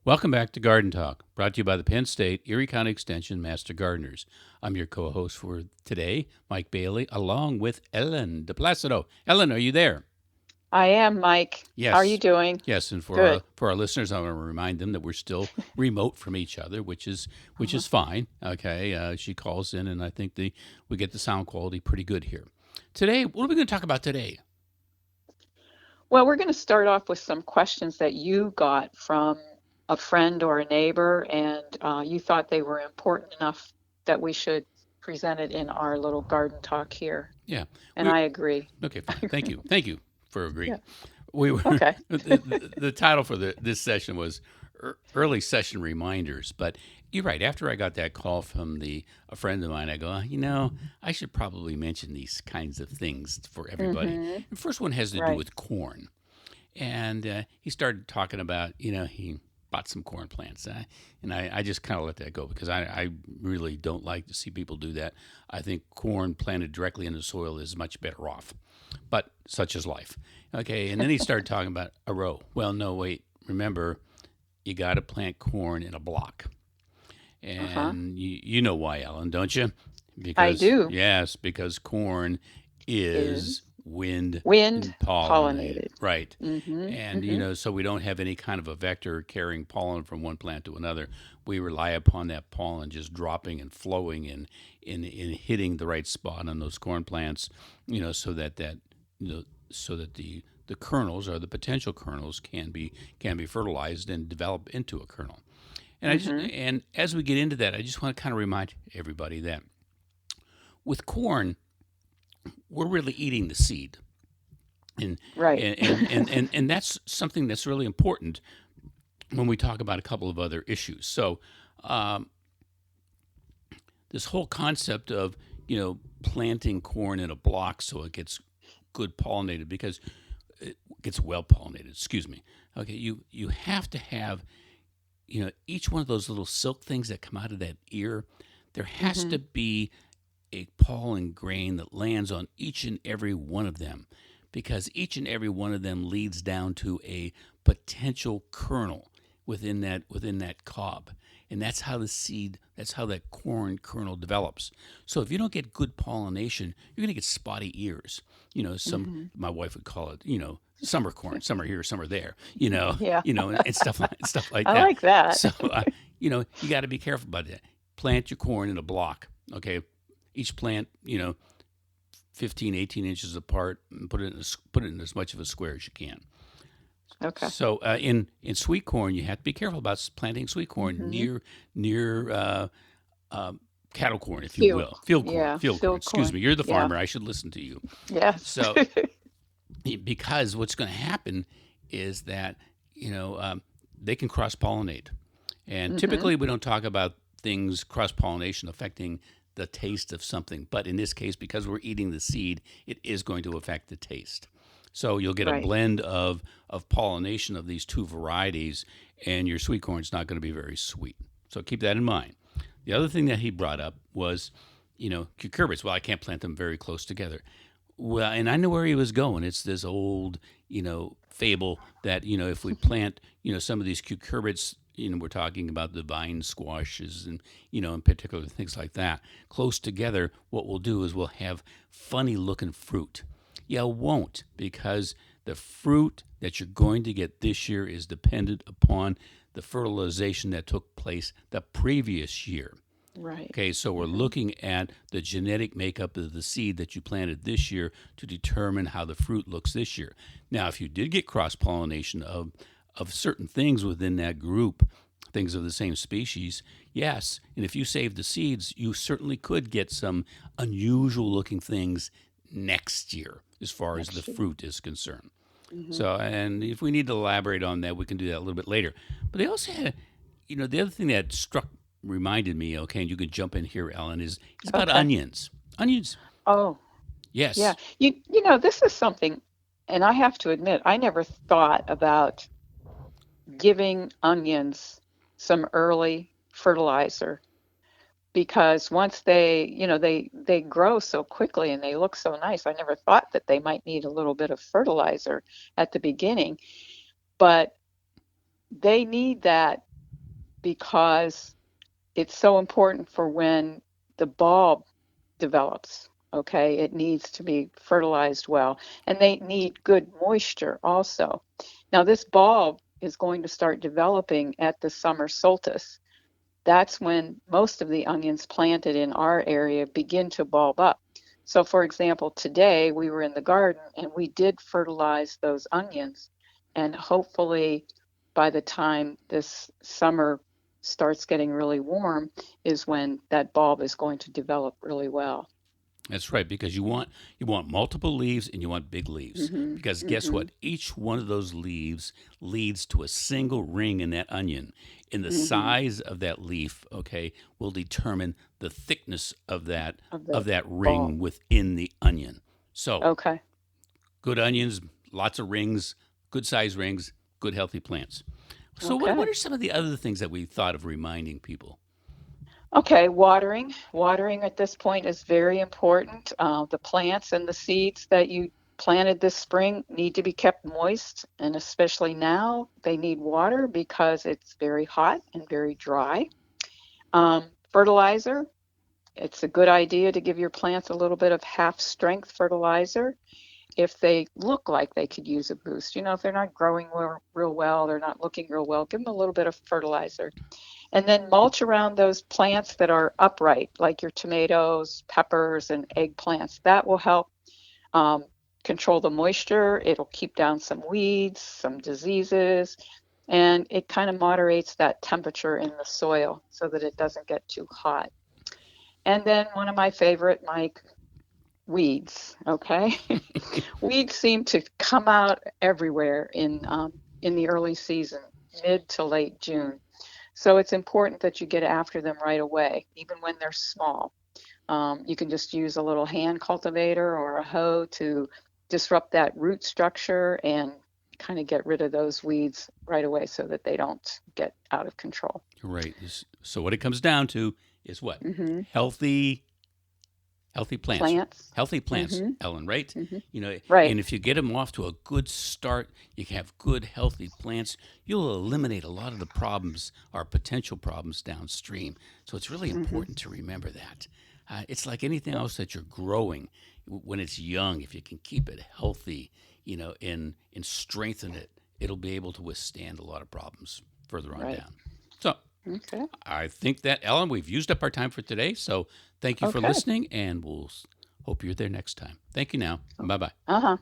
Welcome back to Garden Talk, brought to you by the Penn State Erie County Extension Master Gardeners. I'm your co host for today, Mike Bailey, along with Ellen DePlacido. Ellen, are you there? I am, Mike. How are you Yes. doing? Yes, and Good. for our listeners, I want to remind them that we're still remote from each other, which Uh-huh. is fine. Okay, she calls in, and I think we get the sound quality pretty good here. Today, what are we going to talk about today? Well, we're going to start off with some questions that you got from a friend or a neighbor, and you thought they were important enough that we should present it in our little garden talk here. Yeah, And we I agree. okay, fine. Thank you for agreeing. Yeah. We were Okay. the title for this session was early session reminders. But you're right. After I got that call from a friend of mine, I go, I should probably mention these kinds of things for everybody. Mm-hmm. The first one has to do Right. with corn, and he started talking about he bought some corn plants, and I just kind of let that go because I really don't like to see people do that. I think corn planted directly in the soil is much better off, but such is life. Okay, and then he started talking about a row. Well, no, wait. Remember, you got to plant corn in a block. Uh-huh. And you know why, Ellen, don't you? I Because, do. yes, because corn is Is wind wind pollinated, pollinated. right? Mm-hmm. And, Mm-hmm. so we don't have any kind of a vector carrying pollen from one plant to another. We rely upon that pollen just dropping and flowing and in hitting the right spot on those corn plants, so that you know, so that the kernels or the potential kernels can be fertilized and develop into a kernel. Mm-hmm. And as we get into that, I just want to kind of remind everybody that with corn, we're really eating the seed, and Right. and that's something that's really important when we talk about a couple of other issues. So, um, this whole concept of planting corn in a block so it gets good pollinated because it gets well pollinated. Excuse me. Okay, you have to have each one of those little silk things that come out of that ear. There has Mm-hmm. to be a pollen grain that lands on each and every one of them because each and every one of them leads down to a potential kernel within that cob, and that's how that corn kernel develops. So if you don't get good pollination, you're going to get spotty ears. Some Mm-hmm. my wife would call it summer corn, some are here, some are there, Yeah. and stuff like I that. like that. So you got to be careful about that. Plant your corn in a block. Okay, each plant 15, 18 inches apart, and put it in as much of a square as you can. Okay. So in sweet corn, you have to be careful about planting sweet corn Mm-hmm. near uh, cattle corn, if you Field. will, field corn, Yeah. field corn. Field Excuse corn. me, you're the Yeah. farmer. I should listen to you. Yes. So because what's going to happen is that you know um, they can cross pollinate, and Mm-hmm. typically we don't talk about things cross pollination affecting the taste of something, but in this case, because we're eating the seed, it is going to affect the taste. So you'll get a Right. blend of pollination of these two varieties, and your sweet corn's not going to be very sweet. So keep that in mind. The other thing that he brought up was, cucurbits. Well, I can't plant them very close together. Well, and I know where he was going. It's this old, fable that if we plant, some of these cucurbits, we're talking about the vine squashes and in particular things like that, close together. What we'll do is we'll have funny looking fruit. You won't because the fruit that you're going to get this year is dependent upon the fertilization that took place the previous year. Right. Okay, so we're Mm-hmm. looking at the genetic makeup of the seed that you planted this year to determine how the fruit looks this year. Now, if you did get cross pollination of certain things within that group, things of the same species, yes. And if you save the seeds, you certainly could get some unusual looking things next year as far as the Next year. fruit is concerned. Mm-hmm. So, and if we need to elaborate on that, we can do that a little bit later. But they also had, the other thing that reminded me, okay, and you can jump in here, Ellen, is about Okay. onions. Onions, Oh, yeah. yes. This is something, and I have to admit, I never thought about giving onions some early fertilizer because once they grow so quickly and they look so nice, I never thought that they might need a little bit of fertilizer at the beginning, but they need that. because it's so important for when the bulb develops. Okay, it needs to be fertilized well, and they need good moisture also. Now, this bulb is going to start developing at the summer solstice. That's when most of the onions planted in our area begin to bulb up. So, for example, today we were in the garden and we did fertilize those onions, and hopefully by the time this summer starts getting really warm is when that bulb is going to develop really well. That's right, because you want multiple leaves and you want big leaves. Mhm. Because guess Mhm. what? Each one of those leaves leads to a single ring in that onion. And the Mhm. size of that leaf, okay, will determine the thickness Of of the that bulb. ring within the onion. So Okay. good onions, lots of rings, good size rings, good healthy plants. So what Okay. are some of the other things that we thought of reminding people? Okay, watering. Watering at this point is very important. The plants and the seeds that you planted this spring need to be kept moist, and especially now, they need water because it's very hot and very dry. Fertilizer. It's a good idea to give your plants a little bit of half-strength fertilizer if they look like they could use a boost. You know, if they're not growing real well, they're not looking real well, give them a little bit of fertilizer. And then mulch around those plants that are upright, like your tomatoes, peppers, and eggplants. That will help um, control the moisture. It'll keep down some weeds, some diseases, and it kind of moderates that temperature in the soil so that it doesn't get too hot. And then one of my favorite, Mike, weeds. Okay, weeds seem to come out everywhere in the early season, mid to late June. So it's important that you get after them right away, even when they're small. You can just use a little hand cultivator or a hoe to disrupt that root structure and kind of get rid of those weeds right away so that they don't get out of control. Right. So what it comes down to is what? Hmm. Healthy plants. Plants. Healthy plants, Hmm. Ellen, right? Hmm. You know, Right. and if you get them off to a good start, you can have good, healthy plants. You'll eliminate a lot of the problems or potential problems downstream. So it's really Hmm. important to remember that. It's like anything else that you're growing when it's young. If you can keep it healthy, and strengthen it, it'll be able to withstand a lot of problems further on Right. down. So Okay. I think that, Ellen, we've used up our time for today. So thank you for Okay. listening, and we'll hope you're there next time. Thank you now. Bye bye. Uh huh.